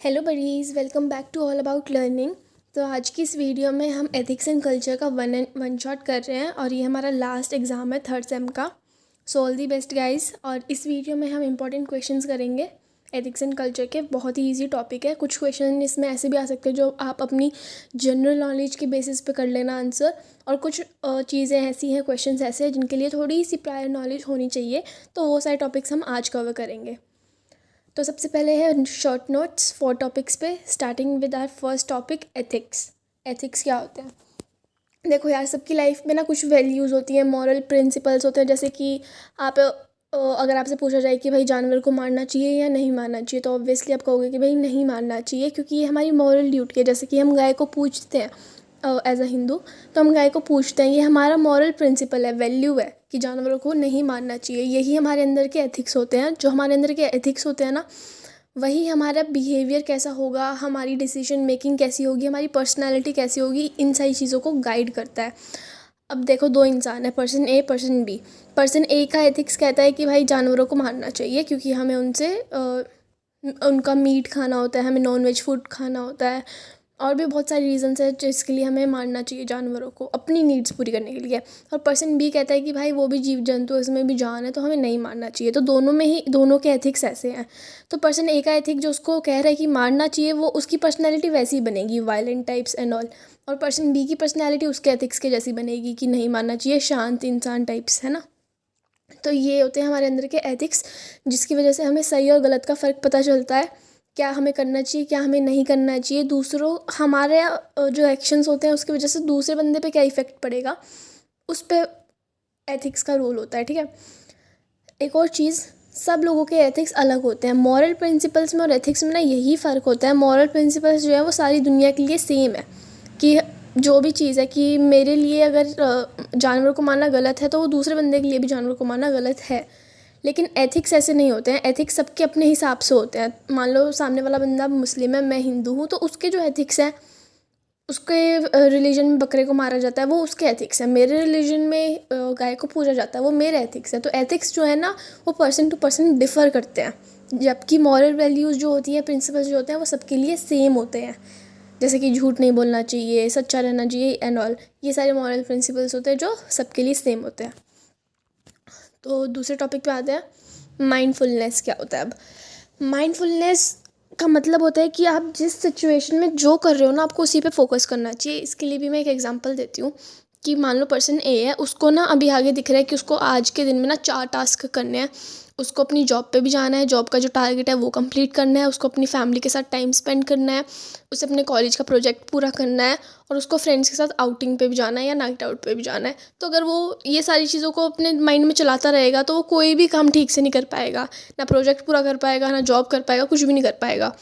Hello buddies, welcome back to all about learning. तो आज की इस वीडियो में हम एथिक्स एंड कल्चर का वन शॉट कर रहे हैं और ये हमारा लास्ट एग्ज़ाम है थर्ड सेम का। So all the best guys. और इस वीडियो में हम इंपॉर्टेंट क्वेश्चंस करेंगे एथिक्स एंड कल्चर के। बहुत ही इजी टॉपिक है। कुछ क्वेश्चन इसमें ऐसे भी आ सकते हैं जो आप अपनी जनरल नॉलेज के बेसिस पे कर लेना आंसर, और कुछ चीज़ें ऐसी हैं, क्वेश्चंस ऐसे हैं जिनके लिए थोड़ी सी प्रायर नॉलेज होनी चाहिए। तो वो सारे टॉपिक्स हम आज कवर करेंगे। तो सबसे पहले है शॉर्ट नोट्स 4 टॉपिक्स पे, starting with our first topic ethics. Ethics क्या होते हैं? देखो यार, सबकी लाइफ में ना कुछ वैल्यूज़ होती हैं, मॉरल प्रिंसिपल्स होते हैं। जैसे कि आप अगर आपसे पूछा जाए कि भाई जानवर को मारना चाहिए या नहीं मारना चाहिए, तो ऑब्वियसली आप कहोगे कि भाई नहीं मारना चाहिए, क्योंकि ये हमारी मॉरल ड्यूटी है। जैसे कि हम गाय को पूछते हैं एज अ हिंदू, तो हम गाय को पूछते हैं, ये हमारा मॉरल प्रिंसिपल है, वैल्यू है कि जानवरों को नहीं मारना चाहिए। यही हमारे अंदर के एथिक्स होते हैं। जो हमारे अंदर के एथिक्स होते हैं ना, वही हमारा बिहेवियर कैसा होगा, हमारी डिसीजन मेकिंग कैसी होगी, हमारी पर्सनैलिटी कैसी होगी, इन सारी चीज़ों को गाइड करता है। अब देखो, दो इंसान है, person A person B. Person A का एथिक्स कहता है कि भाई जानवरों को मारना चाहिए, क्योंकि हमें उनसे उनका मीट खाना होता है, हमें नॉन वेज फूड खाना होता है, और भी बहुत सारी रीज़न्स है जिसके लिए हमें मारना चाहिए जानवरों को, अपनी नीड्स पूरी करने के लिए। और पर्सन बी कहता है कि भाई वो भी जीव जंतु, इसमें भी जान है, तो हमें नहीं मारना चाहिए। तो दोनों के एथिक्स ऐसे हैं। तो पर्सन ए का एथिक जो उसको कह रहा है कि मारना चाहिए, वो उसकी पर्सनैलिटी वैसी बनेगी, वायलेंट टाइप्स एंड ऑल। और पर्सन बी की पर्सनैलिटी उसके एथिक्स के जैसी बनेगी कि नहीं मारना चाहिए, शांत इंसान टाइप्स, है ना। तो ये होते हैं हमारे अंदर के एथिक्स, जिसकी वजह से हमें सही और गलत का फ़र्क पता चलता है, क्या हमें करना चाहिए, क्या हमें नहीं करना चाहिए। दूसरों हमारे जो एक्शंस होते हैं उसकी वजह से दूसरे बंदे पे क्या इफ़ेक्ट पड़ेगा, उस पर एथिक्स का रोल होता है, ठीक है। एक और चीज़, सब लोगों के एथिक्स अलग होते हैं। मॉरल प्रिंसिपल्स में और एथिक्स में ना यही फ़र्क होता है। मॉरल प्रिंसिपल्स जो है वो सारी दुनिया के लिए सेम है, कि जो भी चीज़ है, कि मेरे लिए अगर जानवर को मारना गलत है, तो वो दूसरे बंदे के लिए भी जानवर को मारना गलत है। लेकिन एथिक्स ऐसे नहीं होते हैं। एथिक्स सबके अपने हिसाब से होते हैं। मान लो सामने वाला बंदा मुस्लिम है, मैं हिंदू हूँ, तो उसके जो एथिक्स हैं, उसके रिलीजन में बकरे को मारा जाता है, वो उसके एथिक्स है। मेरे रिलीजन में गाय को पूजा जाता है, वो मेरे एथिक्स है। तो एथिक्स जो है ना, वो पर्सन टू पर्सन डिफ़र करते हैं, जबकि मॉरल वैल्यूज़ जो होती हैं, प्रिंसिपल्स जो होते हैं, वो सबके लिए सेम होते हैं। जैसे कि झूठ नहीं बोलना चाहिए, सच्चा रहना चाहिए एंड ऑल। ये सारे मॉरल प्रिंसिपल्स होते हैं जो सबके लिए सेम होते हैं। तो दूसरे टॉपिक पे आते हैं, माइंडफुलनेस क्या होता है। अब माइंडफुलनेस का मतलब होता है कि आप जिस सिचुएशन में जो कर रहे हो ना, आपको उसी पे फोकस करना चाहिए। इसके लिए भी मैं एक एग्जांपल देती हूँ कि मान लो पर्सन ए है, उसको ना अभी आगे दिख रहा है कि उसको आज के दिन में ना 4 टास्क करने हैं। उसको अपनी जॉब पे भी जाना है, जॉब का जो टारगेट है वो कंप्लीट करना है, उसको अपनी फैमिली के साथ टाइम स्पेंड करना है, उसे अपने कॉलेज का प्रोजेक्ट पूरा करना है, और उसको फ्रेंड्स के साथ आउटिंग पे भी जाना है या नाइट आउट पे भी जाना है। तो अगर वो ये सारी चीज़ों को अपने माइंड में चलाता रहेगा, तो वो कोई भी काम ठीक से नहीं कर पाएगा, ना प्रोजेक्ट पूरा कर पाएगा, ना जॉब कर पाएगा, कुछ भी नहीं कर पाएगा।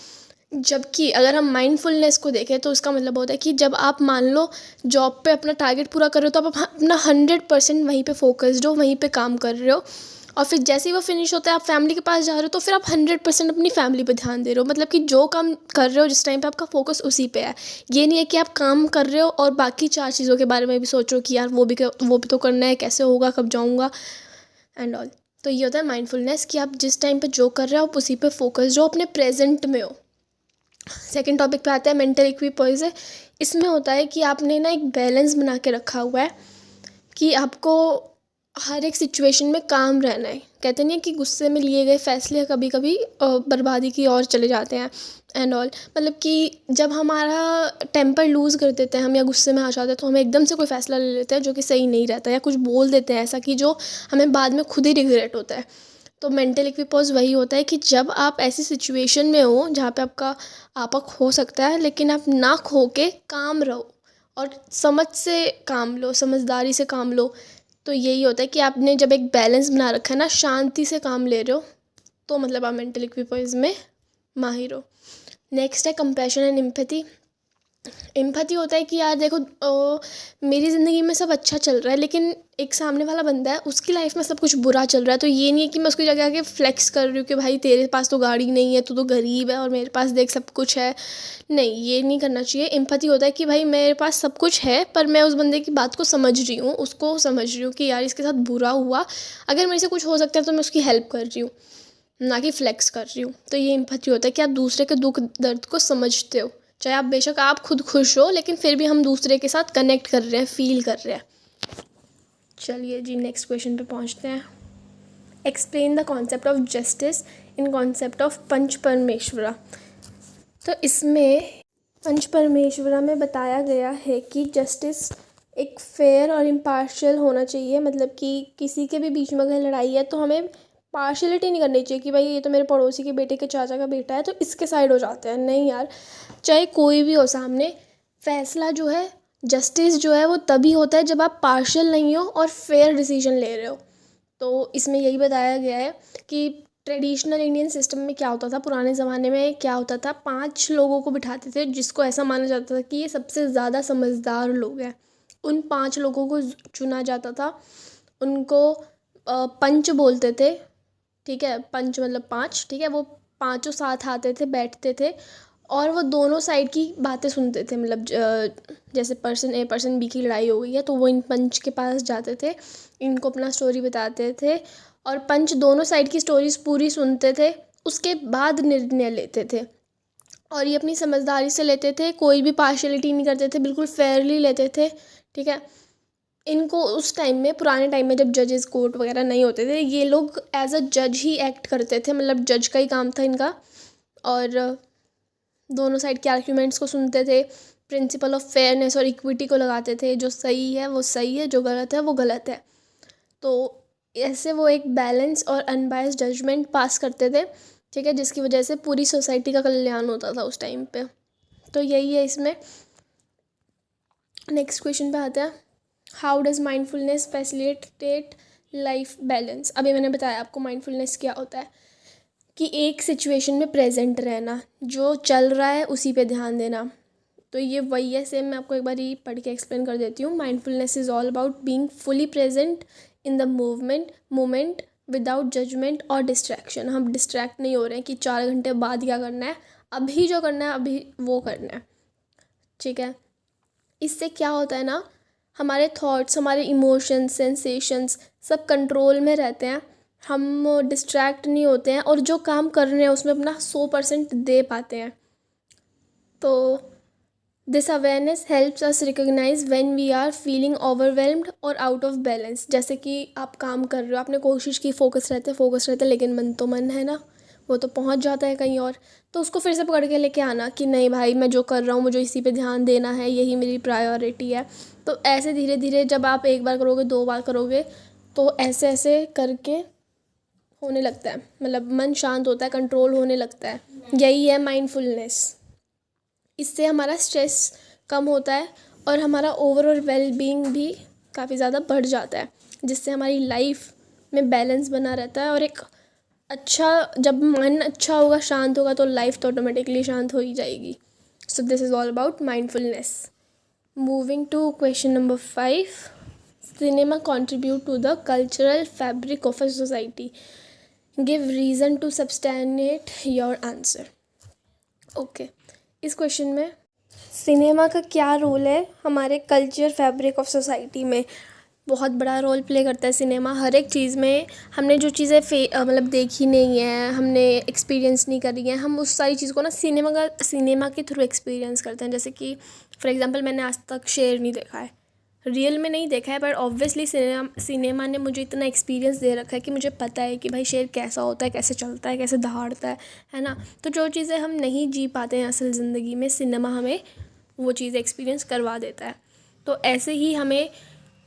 जबकि अगर हम माइंडफुलनेस को देखें, तो इसका मतलब होता है कि जब आप मान लो जॉब पे अपना टारगेट पूरा कर रहे हो, तो आप अपना 100% वहीं पे फोकस्ड हो, वहीं पे काम कर रहे हो, और फिर जैसे ही वो फिनिश होता है, आप फैमिली के पास जा रहे हो, तो फिर आप 100% अपनी फैमिली पे ध्यान दे रहे हो। मतलब कि जो काम कर रहे हो जिस टाइम पे, आपका फोकस उसी पे है। ये नहीं है कि आप काम कर रहे हो और बाकी 4 चीज़ों के बारे में भी सोच रहे हो कि यार वो भी तो करना है, कैसे होगा, कब जाऊँगा एंड ऑल। तो ये होता है माइंडफुलनेस, कि आप जिस टाइम पे जो कर रहे हो आप उसी पे फोकस्ड हो, अपने प्रेजेंट में हो। सेकंड टॉपिक पे आता है मेंटल इक्विपोइज है। इसमें होता है कि आपने ना एक बैलेंस बना के रखा हुआ है, कि आपको हर एक सिचुएशन में काम रहना है। कहते नहीं है कि गुस्से में लिए गए फैसले कभी कभी बर्बादी की ओर चले जाते हैं एंड ऑल। मतलब कि जब हमारा टेम्पर लूज़ कर देते हैं हम, या गुस्से में आ जाते हैं, तो हम एकदम से कोई फ़ैसला ले लेते हैं जो कि सही नहीं रहता, या कुछ बोल देते हैं ऐसा कि जो हमें बाद में खुद ही रिग्रेट होता है। तो मेंटल इक्विपोज वही होता है कि जब आप ऐसी सिचुएशन में हो जहाँ पे आपका आपा खो सकता है, लेकिन आप ना खो के काम रहो और समझ से काम लो, समझदारी से काम लो। तो यही होता है कि आपने जब एक बैलेंस बना रखा है ना, शांति से काम ले रहे हो, तो मतलब आप मेंटल इक्विपोज में माहिर हो। नेक्स्ट है कंपैशन एंड एम्पैथी। एम्पैथी होता है कि यार देखो, मेरी ज़िंदगी में सब अच्छा चल रहा है, लेकिन एक सामने वाला बंदा है, उसकी लाइफ में सब कुछ बुरा चल रहा है। तो ये नहीं है कि मैं उसकी जगह आके फ्लेक्स कर रही हूँ कि भाई तेरे पास तो गाड़ी नहीं है, तू तो गरीब है, और मेरे पास देख सब कुछ है। नहीं, ये नहीं करना चाहिए। एम्पैथी होता है कि भाई मेरे पास सब कुछ है, पर मैं उस बंदे की बात को समझ रही हूँ, उसको समझ रही हूँ कि यार इसके साथ बुरा हुआ, अगर मेरे से कुछ हो सकता है तो मैं उसकी हेल्प कर रही हूँ। ना कि फ्लेक्स कर रही हूँ। तो ये एम्पैथी होता है कि आप दूसरे के दुख दर्द को समझते हो, चाहे आप बेशक आप खुद खुश हो, लेकिन फिर भी हम दूसरे के साथ कनेक्ट कर रहे हैं, फील कर रहे हैं। चलिए जी, नेक्स्ट क्वेश्चन पे पहुँचते हैं। Explain the concept of justice in concept of Panch Parmeshwara. तो इसमें पंच परमेश्वरा में बताया गया है कि जस्टिस एक फेयर और इम्पार्शियल होना चाहिए। मतलब कि किसी के भी बीच में अगर लड़ाई है तो हमें पार्शियलिटी नहीं करनी चाहिए कि भाई ये तो मेरे पड़ोसी के बेटे के चाचा का बेटा है तो इसके साइड हो जाते हैं। नहीं यार, चाहे कोई भी हो सामने, फैसला जो है, जस्टिस जो है वो तभी होता है जब आप पार्शियल नहीं हो और फेयर डिसीजन ले रहे हो। तो इसमें यही बताया गया है कि ट्रेडिशनल इंडियन सिस्टम में क्या होता था, पुराने ज़माने में क्या होता था, 5 लोगों को बिठाते थे जिसको ऐसा माना जाता था कि ये सबसे ज़्यादा समझदार लोग हैं। उन 5 लोगों को चुना जाता था, उनको पंच बोलते थे। ठीक है, पंच मतलब 5, ठीक है। वो पाँचों साथ आते थे, बैठते थे और वो दोनों साइड की बातें सुनते थे। मतलब जैसे पर्सन ए पर्सन बी की लड़ाई हो गई है तो वो इन पंच के पास जाते थे, इनको अपना स्टोरी बताते थे और पंच दोनों साइड की स्टोरीज पूरी सुनते थे, उसके बाद निर्णय लेते थे। और ये अपनी समझदारी से लेते थे, कोई भी पार्शियलिटी नहीं करते थे, बिल्कुल फेयरली लेते थे। ठीक है, इनको उस टाइम में, पुराने टाइम में जब जजेस कोर्ट वगैरह नहीं होते थे, ये लोग एज अ जज ही एक्ट करते थे। मतलब जज का ही काम था इनका। और दोनों साइड के आर्ग्यूमेंट्स को सुनते थे, प्रिंसिपल ऑफ फेयरनेस और इक्विटी को लगाते थे। जो सही है वो सही है, जो गलत है वो गलत है। तो ऐसे वो एक बैलेंस और अनबायस्ड जजमेंट पास करते थे। ठीक है, जिसकी वजह से पूरी सोसाइटी का कल्याण होता था उस टाइम पे। तो यही है इसमें। नेक्स्ट क्वेश्चन पे आते हैं। How does mindfulness facilitate life balance. अभी मैंने बताया आपको माइंडफुलनेस क्या होता है, कि एक सिचुएशन में प्रेजेंट रहना, जो चल रहा है उसी पे ध्यान देना। तो ये वही है, सेम मैं आपको एक बार ही पढ़ के एक्सप्लेन कर देती हूँ। Mindfulness is all about being fully present in the moment without judgement और डिस्ट्रैक्शन। हम डिस्ट्रैक्ट नहीं हो रहे हैं कि 4 घंटे बाद क्या करना है, अभी जो करना है अभी वो करना है। ठीक है, इससे क्या होता है ना, हमारे थॉट्स, हमारे इमोशंस, सेंसेशंस सब कंट्रोल में रहते हैं। हम डिस्ट्रैक्ट नहीं होते हैं और जो काम कर रहे हैं उसमें अपना 100% दे पाते हैं। तो this awareness helps us recognise when we are feeling overwhelmed और आउट ऑफ बैलेंस। जैसे कि आप काम कर रहे हो, आपने कोशिश की, फोकस रहते लेकिन मन तो मन है ना, वो तो पहुंच जाता है कहीं और। तो उसको फिर से पकड़ के लेके आना कि नहीं भाई, मैं जो कर रहा हूँ मुझे इसी पे ध्यान देना है, यही मेरी प्रायोरिटी है। तो ऐसे धीरे धीरे जब आप एक बार करोगे, 2 बार करोगे, तो ऐसे ऐसे करके होने लगता है। मतलब मन शांत होता है, कंट्रोल होने लगता है। यही है माइंडफुलनेस। इससे हमारा स्ट्रेस कम होता है और हमारा ओवरऑल वेलबींग भी काफ़ी ज़्यादा बढ़ जाता है, जिससे हमारी लाइफ में बैलेंस बना रहता है। और एक अच्छा, जब मन अच्छा होगा, शांत होगा, तो लाइफ तो ऑटोमेटिकली शांत हो ही जाएगी। So this is all about mindfulness. Moving to question number 5। Cinema contribute to the cultural fabric of a society. Give reason to substantiate your answer. Okay, इस क्वेश्चन में सिनेमा का क्या रोल है हमारे कल्चर फैब्रिक ऑफ सोसाइटी में। बहुत बड़ा role play करता है सिनेमा हर एक चीज़ में। हमने जो चीज़ें मतलब देखी नहीं है, हमने एक्सपीरियंस नहीं करी है, हम उस सारी चीज़ को ना सिनेमा के थ्रू एक्सपीरियंस करते हैं। जैसे कि फॉर एग्जांपल, मैंने आज तक शेर नहीं देखा है, रियल में नहीं देखा है, बट ऑब्वियसली सिनेमा ने मुझे इतना एक्सपीरियंस दे रखा है कि मुझे पता है कि भाई शेर कैसा होता है, कैसे चलता है, कैसे दहाड़ता है ना। तो जो चीज़ें हम नहीं जी पाते हैं असल ज़िंदगी में, सिनेमा हमें वो चीज़ एक्सपीरियंस करवा देता है। तो ऐसे ही हमें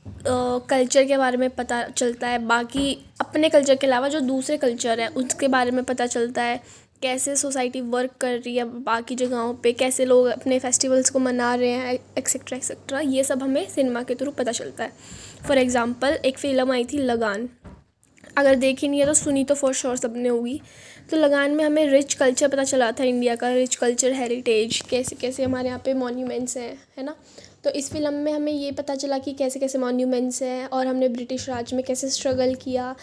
कल्चर के बारे में पता चलता है, बाकी अपने कल्चर के अलावा जो दूसरे कल्चर है उसके बारे में पता चलता है, कैसे सोसाइटी वर्क कर रही है बाकी जगहों पे, कैसे लोग अपने फेस्टिवल्स को मना रहे हैं, एक्सेट्रा एक्सेट्रा। ये सब हमें सिनेमा के थ्रू पता चलता है। फॉर एग्ज़ाम्पल, एक फ़िल्म आई थी लगान, अगर देखी नहीं है तो सुनी तो फॉर श्योर सबने होगी। तो लगान में हमें रिच कल्चर पता चला था, इंडिया का रिच कल्चर, हेरिटेज, कैसे कैसे हमारे यहाँ पे मॉन्यूमेंट्स हैं, है ना। तो इस फिल्म में हमें ये पता चला कि कैसे कैसे मॉन्यूमेंट्स हैं और हमने ब्रिटिश राज में कैसे स्ट्रगल किया,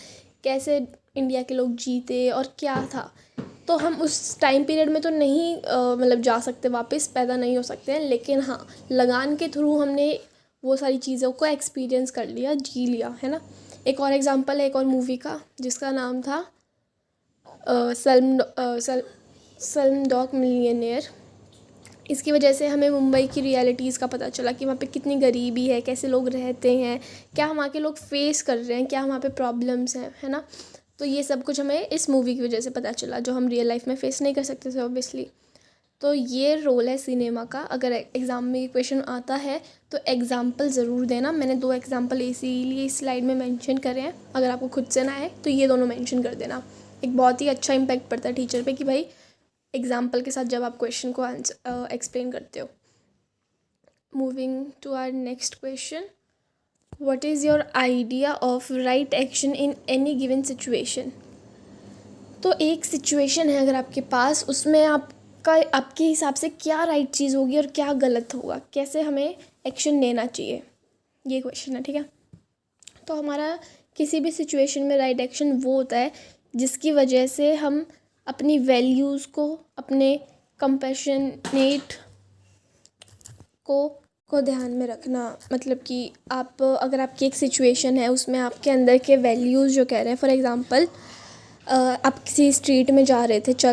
कैसे इंडिया के लोग जीते और क्या था। तो हम उस टाइम पीरियड में तो नहीं मतलब जा सकते, वापस पैदा नहीं हो सकते हैं, लेकिन हाँ, लगान के थ्रू हमने वो सारी चीज़ों को एक्सपीरियंस कर लिया, जी लिया, है ना। एक और एग्जांपल है एक और मूवी का, जिसका नाम था सल्म डॉग मिलियनेयर। इसकी वजह से हमें मुंबई की रियलिटीज़ का पता चला कि वहाँ पे कितनी गरीबी है, कैसे लोग रहते हैं, क्या वहाँ के लोग फेस कर रहे हैं, क्या वहाँ पे प्रॉब्लम्स हैं, है ना। तो ये सब कुछ हमें इस मूवी की वजह से पता चला, जो हम रियल लाइफ में फेस नहीं कर सकते थे ऑब्वियसली। तो ये रोल है सिनेमा का। अगर एग्ज़ाम में ये क्वेश्चन आता है तो एग्ज़ाम्पल ज़रूर देना। मैंने 2 एग्ज़ाम्पल इसीलिए इस स्लाइड में मेंशन करे हैं। अगर आपको खुद से ना आए तो ये दोनों मेंशन कर देना। एक बहुत ही अच्छा इम्पैक्ट पड़ता है टीचर पे कि भाई एग्ज़ाम्पल के साथ जब आप क्वेश्चन को आंसर एक्सप्लेन करते हो। Moving to our next question, what is your idea of right action in any given situation. तो एक सिचुएशन है अगर आपके पास, उसमें आपके हिसाब से क्या राइट चीज़ होगी और क्या गलत होगा, कैसे हमें एक्शन लेना चाहिए, ये क्वेश्चन है, ठीक है। तो हमारा किसी भी सिचुएशन में राइट एक्शन वो होता है जिसकी वजह से हम अपनी वैल्यूज़ को, अपने कंपैशनेट को ध्यान में रखना। मतलब कि अगर आपकी एक सिचुएशन है उसमें आपके अंदर के वैल्यूज़ जो कह रहे हैं, फॉर एग्ज़ाम्पल आप किसी स्ट्रीट में चल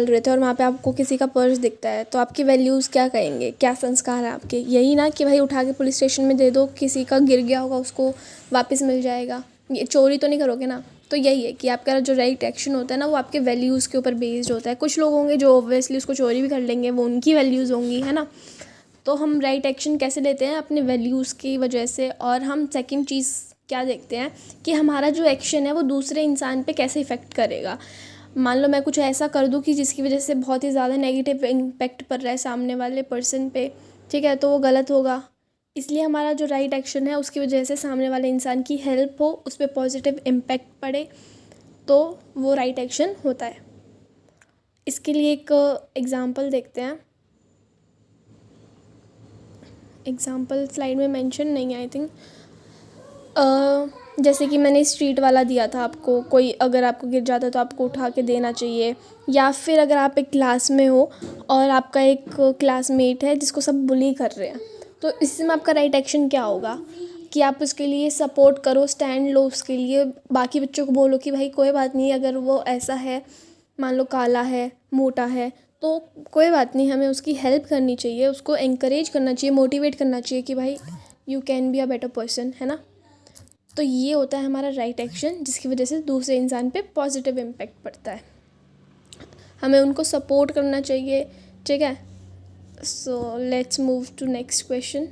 रहे थे और वहाँ पे आपको किसी का पर्स दिखता है, तो आपकी वैल्यूज़ क्या कहेंगे, क्या संस्कार है आपके, यही ना कि भाई उठा के पुलिस स्टेशन में दे दो, किसी का गिर गया होगा उसको वापस मिल जाएगा, ये चोरी तो नहीं करोगे ना। तो यही है कि आपका जो राइट एक्शन होता है ना वो आपके वैल्यूज़ के ऊपर बेस्ड होता है। कुछ लोग होंगे जो ऑब्वियसली उसको चोरी भी कर लेंगे, वो उनकी वैल्यूज़ होंगी, है ना। तो हम राइट एक्शन कैसे लेते हैं, अपने वैल्यूज़ की वजह से। और हम सेकंड चीज़ क्या देखते हैं कि हमारा जो एक्शन है वो दूसरे इंसान पे कैसे इफ़ेक्ट करेगा। मान लो मैं कुछ ऐसा कर दूँ कि जिसकी वजह से बहुत ही ज़्यादा नेगेटिव इम्पैक्ट पड़ रहा है सामने वाले पर्सन पे, ठीक है, तो वो गलत होगा। इसलिए हमारा जो राइट एक्शन है उसकी वजह से सामने वाले इंसान की हेल्प हो, उस पर पॉजिटिव इम्पैक्ट पड़े, तो वो राइट एक्शन होता है। इसके लिए एक एग्ज़ाम्पल देखते हैं। एग्ज़ाम्पल स्लाइड में मेंशन नहीं है आई थिंक। जैसे कि मैंने स्ट्रीट वाला दिया था आपको, कोई अगर आपको गिर जाता है तो आपको उठा के देना चाहिए। या फिर अगर आप एक क्लास में हो और आपका एक क्लासमेट है जिसको सब बुली कर रहे हैं, तो इसमें आपका राइट एक्शन क्या होगा कि आप उसके लिए सपोर्ट करो, स्टैंड लो उसके लिए। बाकी बच्चों को बोलो कि भाई कोई बात नहीं, अगर वो ऐसा है, मान लो काला है, मोटा है, तो कोई बात नहीं, हमें उसकी हेल्प करनी चाहिए, उसको एनकरेज करना चाहिए, मोटिवेट करना चाहिए कि भाई you can be a better person, है ना। तो ये होता है हमारा राइट एक्शन, जिसकी वजह से दूसरे इंसान पे पॉजिटिव इम्पैक्ट पड़ता है। हमें उनको सपोर्ट करना चाहिए, ठीक है। So let's move to next question.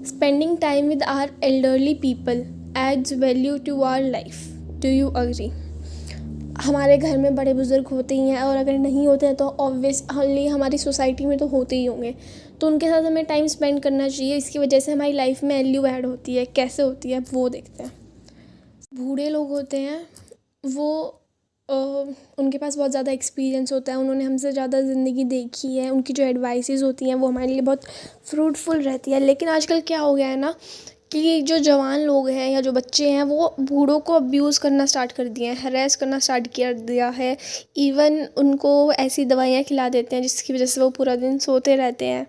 Spending time with our elderly people adds value to our life, do you agree. हमारे घर में बड़े बुज़ुर्ग होते ही हैं, और अगर नहीं होते हैं तो ऑब्वियसली हमारी सोसाइटी में तो होते ही होंगे, तो उनके साथ हमें टाइम स्पेंड करना चाहिए। इसकी वजह से हमारी लाइफ में वैल्यू ऐड होती है। कैसे होती है वो देखते हैं। बूढ़े लोग होते हैं वो उनके पास बहुत ज़्यादा एक्सपीरियंस होता है, उन्होंने हमसे ज़्यादा ज़िंदगी देखी है, उनकी जो एडवाइसेस होती हैं वो हमारे लिए बहुत फ्रूटफुल रहती है। लेकिन आजकल क्या हो गया है ना कि जो जवान लोग हैं या जो बच्चे हैं वो बूढ़ों को अब्यूज़ करना स्टार्ट कर दिए हैं, हरेस करना स्टार्ट कर दिया है। इवन उनको ऐसी दवाइयाँ खिला देते हैं जिसकी वजह से वो पूरा दिन सोते रहते हैं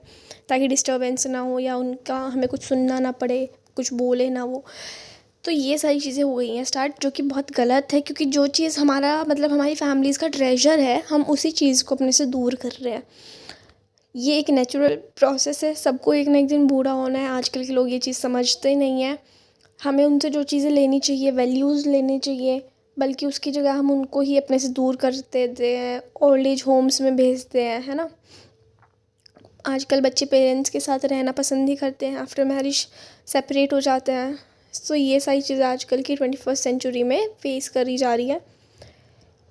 ताकि डिस्टर्बेंस ना हो या उनका हमें कुछ सुनना ना पड़े, कुछ बोले ना वो। तो ये सारी चीज़ें हो गई हैं स्टार्ट, जो कि बहुत गलत है, क्योंकि जो चीज़ हमारी फैमिलीज़ का ट्रेजर है, हम उसी चीज़ को अपने से दूर कर रहे हैं। ये एक नेचुरल प्रोसेस है, सबको एक ना एक दिन बूढ़ा होना है। आजकल के लोग ये चीज़ समझते ही नहीं हैं। हमें उनसे जो चीज़ें लेनी चाहिए, वैल्यूज़ लेनी चाहिए, बल्कि उसकी जगह हम उनको ही अपने से दूर कर देते हैं, ओल्ड एज होम्स में भेजते हैं, है ना। आजकल बच्चे पेरेंट्स के साथ रहना पसंद ही करते हैं, आफ्टर मैरिज सेपरेट हो जाते हैं। सो ये सारी चीज़ें आजकल की 21st सेंचुरी में फेस करी जा रही है।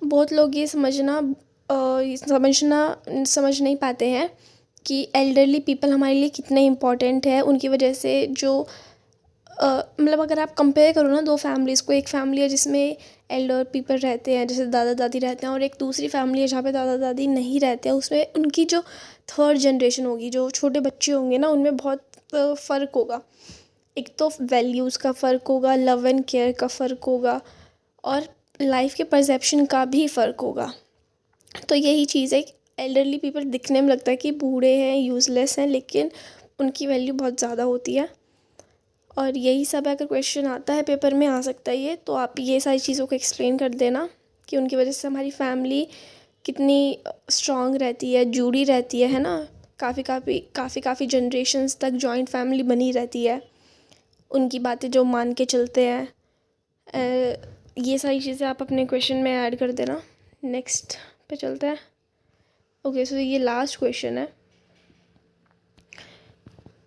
बहुत लोग ये समझ नहीं पाते हैं कि एल्डरली पीपल हमारे लिए कितने इम्पॉर्टेंट है। उनकी वजह से जो मतलब अगर आप कंपेयर करो ना दो फैमिलीज़ को, एक फैमिली है जिसमें एल्डर पीपल रहते हैं, जैसे दादा दादी रहते हैं, और एक दूसरी फैमिली है जहाँ पे दादा दादी नहीं रहते हैं, उसमें उनकी जो थर्ड जनरेशन होगी, जो छोटे बच्चे होंगे ना, उनमें बहुत फ़र्क होगा। एक तो वैल्यूज़ का फ़र्क होगा, लव एंड केयर का फ़र्क होगा, और लाइफ के परसेप्शन का भी फ़र्क होगा। तो यही चीज़ है, एल्डरली पीपल दिखने में लगता है कि बूढ़े हैं, यूज़लेस हैं, लेकिन उनकी वैल्यू बहुत ज़्यादा होती है। और यही सब अगर क्वेश्चन आता है पेपर में, आ सकता है ये, तो आप ये सारी चीज़ों को एक्सप्लेन कर देना। कि उनकी वजह से हमारी फैमिली कितनी स्ट्रॉन्ग रहती है, जुड़ी रहती है ना। काफ़ी जनरेशन्स तक जॉइंट फैमिली बनी रहती है, उनकी बातें जो मान के चलते हैं। ये सारी चीज़ें आप अपने क्वेश्चन में ऐड कर देना। नेक्स्ट पे चलते हैं। ओके, सो ये लास्ट क्वेश्चन है।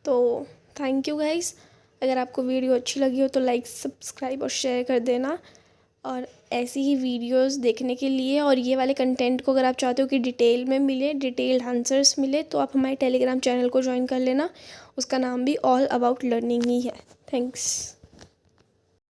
तो थैंक यू गाइस। अगर आपको वीडियो अच्छी लगी हो तो लाइक, सब्सक्राइब और शेयर कर देना। और ऐसी ही वीडियोस देखने के लिए और ये वाले कंटेंट को अगर आप चाहते हो कि डिटेल में मिले, डिटेल्ड आंसर्स मिले, तो आप हमारे टेलीग्राम चैनल को ज्वाइन कर लेना। उसका नाम भी ऑल अबाउट लर्निंग ही है। थैंक्स।